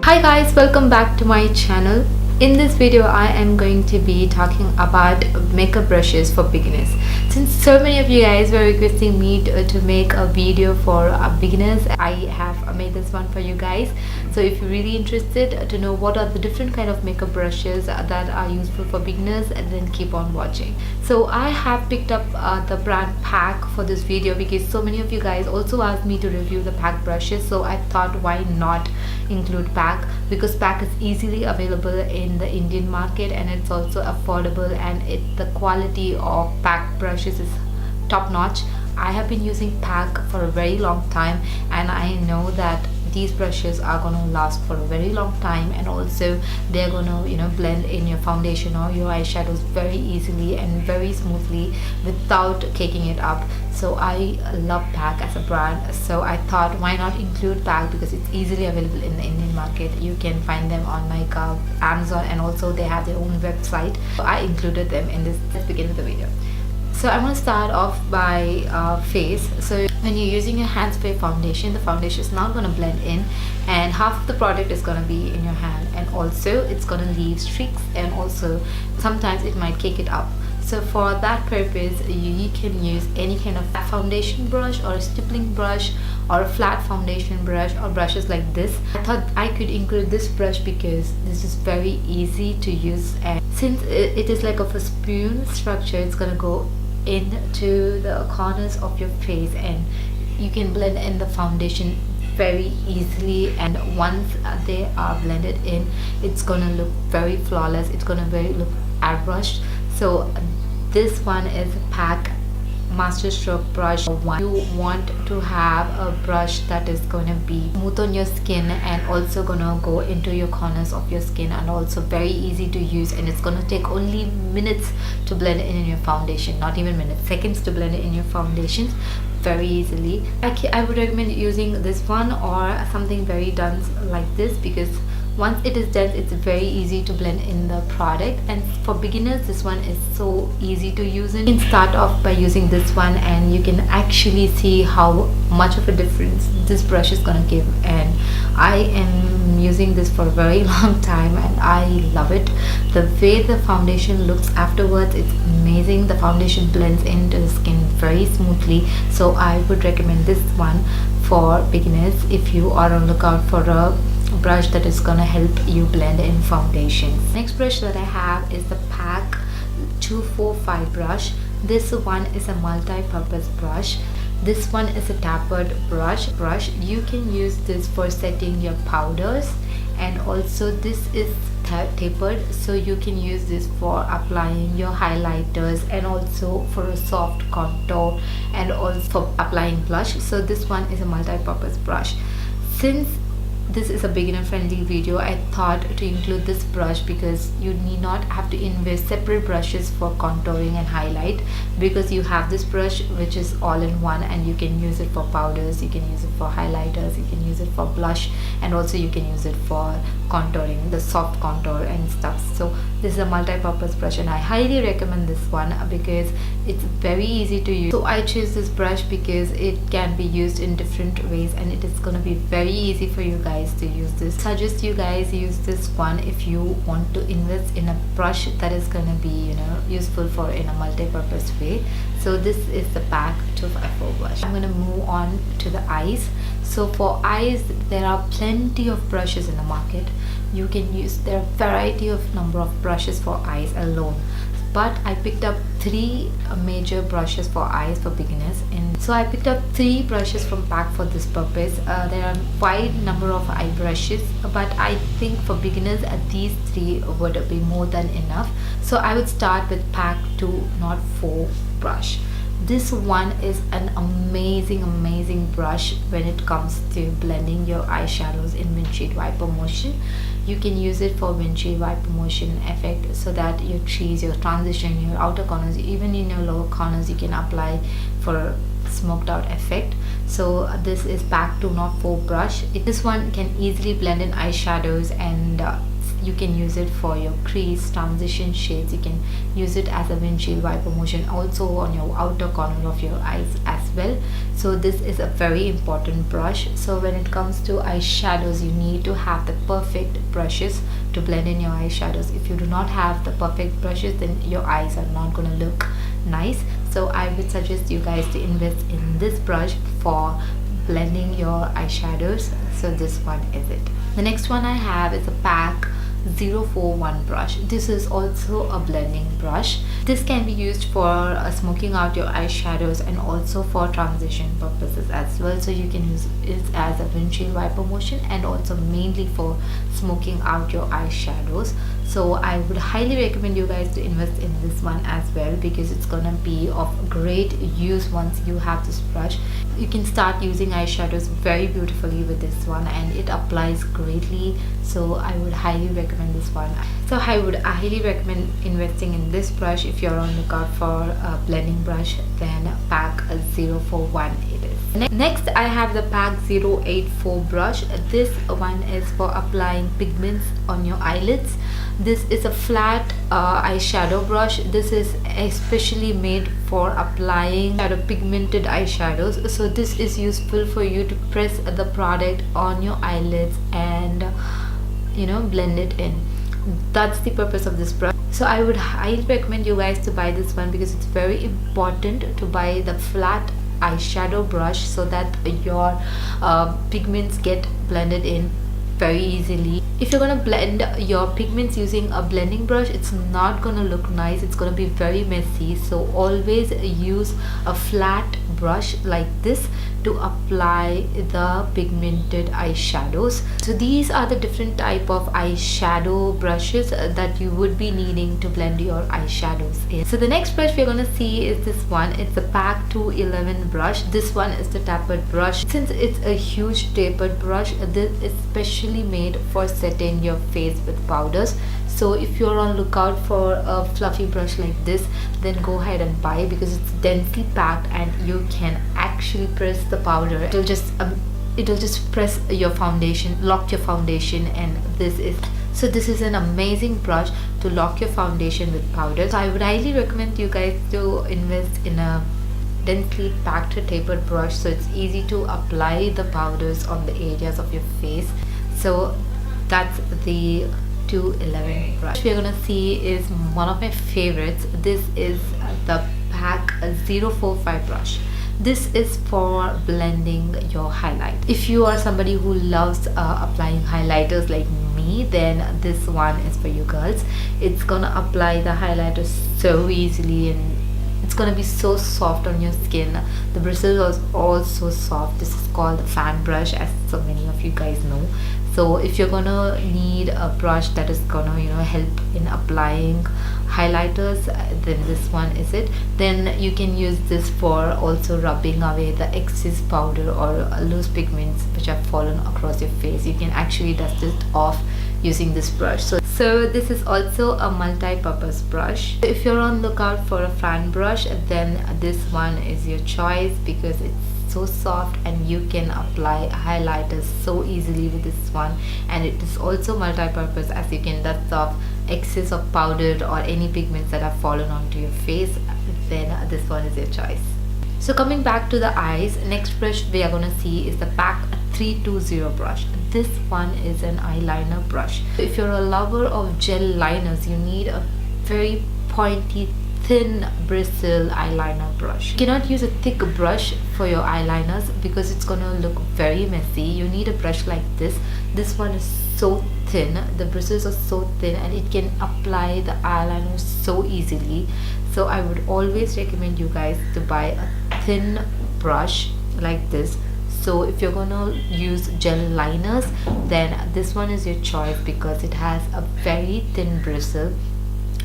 Hi guys, welcome back to my channel. In this video I am going to be talking about makeup brushes for beginners. Since so many of you guys were requesting me to make a video for beginners, I have made this one for you guys. So if you're really interested to know what are the different kind of makeup brushes that are useful for beginners, and then keep on watching. So I have picked up the brand P.A.C for this video because so many of you guys also asked me to review the P.A.C brushes. So I thought, why not include P.A.C, because P.A.C is easily available in the Indian market and it's also affordable, and the quality of P.A.C brushes is top notch. I have been using P.A.C for a very long time, and I know that these brushes are going to last for a very long time, and also they're going to blend in your foundation or your eyeshadows very easily and very smoothly without caking it up. So I love P.A.C as a brand, so I thought, why not include P.A.C, because it's easily available in the Indian market. You can find them on like Amazon, and also they have their own website. So I included them in this. Let's begin with the video. So I'm going to start off by face. So when you're using your hand spray foundation, the foundation is not going to blend in, and half of the product is going to be in your hand, and also it's going to leave streaks, and also sometimes it might cake it up. So for that purpose, you can use any kind of foundation brush or a stippling brush or a flat foundation brush or brushes like this. I thought I could include this brush because this is very easy to use, and since it is like of a spoon structure, it's gonna go into the corners of your face, and you can blend in the foundation very easily, and once they are blended in, it's gonna look very flawless. It's gonna look airbrushed. So this one is P.A.C Master Stroke brush. You want to have a brush that is going to be smooth on your skin and also gonna go into your corners of your skin, and also very easy to use, and it's gonna take only minutes to blend it in your foundation, not even minutes, seconds to blend it in your foundations very easily. I would recommend using this one or something very dense like this, because once it is dense, it's very easy to blend in the product. And for beginners, this one is so easy to use. And you can start off by using this one, and you can actually see how much of a difference this brush is gonna give. And I am using this for a very long time, and I love it. The way the foundation looks afterwards, it's amazing. The foundation blends into the skin very smoothly. So I would recommend this one for beginners if you are on lookout for a brush that is gonna help you blend in foundations. Next brush that I have is the P.A.C 245 brush. This one is a multi-purpose brush. This one is a tapered brush. You can use this for setting your powders, and also this is tapered, so you can use this for applying your highlighters, and also for a soft contour, and also for applying blush. So this one is a multi-purpose brush. Since this is a beginner friendly video, I thought to include this brush because you need not have to invest separate brushes for contouring and highlight, because you have this brush which is all in one, and you can use it for powders, you can use it for highlighters, you can use it for blush, and also you can use it for contouring, the soft contour and stuff. So this is a multi-purpose brush, and I highly recommend this one because it's very easy to use. So I choose this brush because it can be used in different ways, and it is going to be very easy for you guys to use this. Suggest you guys use this one if you want to invest in a brush that is going to be useful for in a multi-purpose way. So this is the P.A.C 254 brush. I'm going to move on to the eyes. So for eyes, there are plenty of brushes in the market. You can use, there are a variety of number of brushes for eyes alone, but I picked up 3 major brushes for eyes for beginners. And so I picked up 3 brushes from P.A.C for this purpose. There are wide number of eye brushes, but I think for beginners these 3 would be more than enough. So I would start with P.A.C 204 brush. This one is an amazing brush when it comes to blending your eyeshadows in windshield wiper motion. You can use it for windshield wiper motion effect, so that your trees, your transition, your outer corners, even in your lower corners, you can apply for smoked out effect. So this is P.A.C 204 brush. This one can easily blend in eyeshadows, and you can use it for your crease, transition shades. You can use it as a windshield wiper motion also on your outer corner of your eyes as well. So this is a very important brush. So when it comes to eyeshadows, you need to have the perfect brushes to blend in your eyeshadows. If you do not have the perfect brushes, then your eyes are not going to look nice. So I would suggest you guys to invest in this brush for blending your eyeshadows. So this one is it. The next one I have is a P.A.C 041 brush. This is also a blending brush. This can be used for smoking out your eyeshadows and also for transition purposes as well. So you can use it as a windshield wiper motion and also mainly for smoking out your eyeshadows. So I would highly recommend you guys to invest in this one as well, because it's gonna be of great use once you have this brush. You can start using eyeshadows very beautifully with this one, and it applies greatly. So I would highly recommend this one. So I would highly recommend investing in this brush. If you're on lookout for a blending brush, then P.A.C 041 it is. Next I have the P.A.C 084 brush. This one is for applying pigments on your eyelids. This is a flat eyeshadow brush. This is especially made for applying pigmented eyeshadows. So this is useful for you to press the product on your eyelids and blend it in. That's the purpose of this brush. So I would highly recommend you guys to buy this one, because it's very important to buy the flat eyeshadow brush so that your pigments get blended in very easily. If you're gonna blend your pigments using a blending brush, it's not gonna look nice. It's gonna be very messy. So always use a flat brush like this to apply the pigmented eyeshadows. So these are the different type of eyeshadow brushes that you would be needing to blend your eyeshadows in. So the next brush we're gonna see is this one. It's the P.A.C 211 brush. This one is the tapered brush. Since it's a huge tapered brush, this is specially made for setting your face with powders. So if you're on lookout for a fluffy brush like this, then go ahead and buy it, because it's densely packed and you can actually press the powder. It'll just press your foundation, lock your foundation, and this is an amazing brush to lock your foundation with powder. So I would highly recommend you guys to invest in a densely packed tapered brush, so it's easy to apply the powders on the areas of your face. So that's the 211 brush. We're gonna see is one of my favorites. This is the P.A.C 045 brush. This is for blending your highlight. If you are somebody who loves applying highlighters like me, then this one is for you girls. It's gonna apply the highlighter so easily, and it's gonna be so soft on your skin. The bristles are also soft. This is called the fan brush, as so many of you guys know. So if you're gonna need a brush that is gonna help in applying highlighters, then this one is it. Then you can use this for also rubbing away the excess powder or loose pigments which have fallen across your face. You can actually dust it off using this brush. So this is also a multi-purpose brush. If you're on lookout for a fan brush, then this one is your choice, because it's so soft and you can apply highlighters so easily with this one. And it is also multi-purpose, as you can dust off excess of powder or any pigments that have fallen onto your face. Then this one is your choice. So coming back to the eyes, next brush we are going to see is the P.A.C 320 brush. This one is an eyeliner brush. If you're a lover of gel liners, you need a very pointy, thin bristle eyeliner brush. You cannot use a thick brush for your eyeliners because it's gonna look very messy. You need a brush like this. This one is so thin, the bristles are so thin, and it can apply the eyeliner so easily. So I would always recommend you guys to buy a thin brush like this. So if you're gonna use gel liners, then this one is your choice, because it has a very thin bristle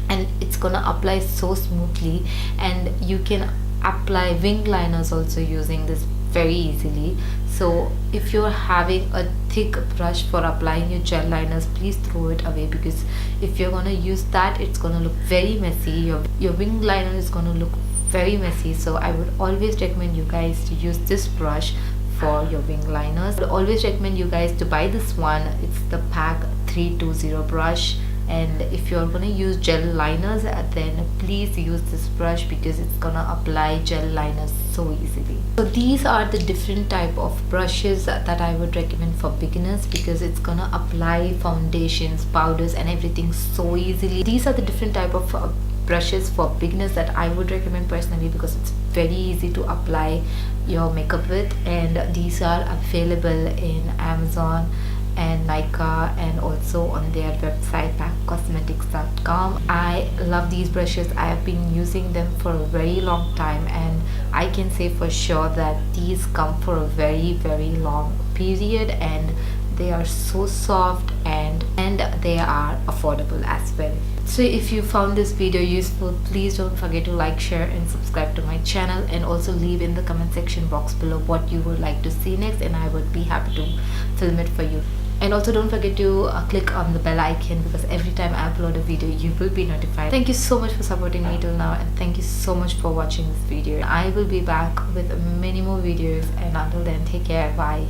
and it's gonna apply so smoothly, and you can apply wing liners also using this very easily. So if you're having a thick brush for applying your gel liners, please throw it away, because if you're gonna use that, it's gonna look very messy. Your wing liner is gonna look very messy. So I would always recommend you guys to use this brush for your wing liners. I would always recommend you guys to buy this one. It's the P.A.C 320 brush. And if you're gonna use gel liners, then please use this brush because it's gonna apply gel liners so easily. So these are the different type of brushes that I would recommend for beginners, because it's gonna apply foundations, powders and everything so easily. These are the different type of brushes for beginners that I would recommend personally, because it's very easy to apply your makeup with. And these are available in Amazon and Nika, and also on their website packcosmetics.com. I love these brushes. I have been using them for a very long time, and I can say for sure that these come for a very long period, and they are so soft and they are affordable as well. So if you found this video useful, please don't forget to like, share and subscribe to my channel, and also leave in the comment section box below what you would like to see next, and I would be happy to film it for you. And also don't forget to click on the bell icon, because every time I upload a video you will be notified. Thank you so much for supporting me till now, and thank you so much for watching this video. I will be back with many more videos, and until then, take care. Bye.